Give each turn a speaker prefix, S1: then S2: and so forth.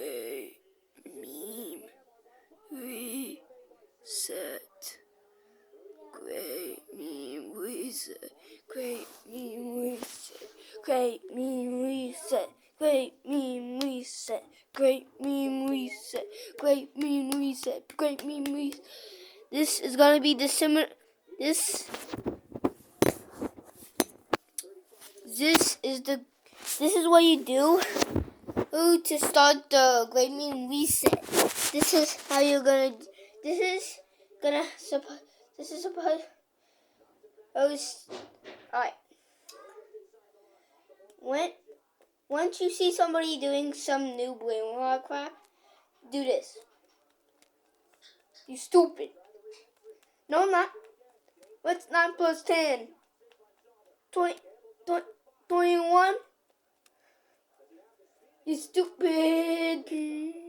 S1: Great meme reset. Great meme reset. Great meme reset. Great meme reset. Great meme reset. Great meme reset. Great meme reset. Great meme reset. This is gonna be December. This is what you do to start the Great Meme Reset. This is how you're gonna. This is supposed. Alright. Once you see somebody doing some new brain crap, do this. You stupid. No, I'm not. What's 9 plus 10? 21? You stupid.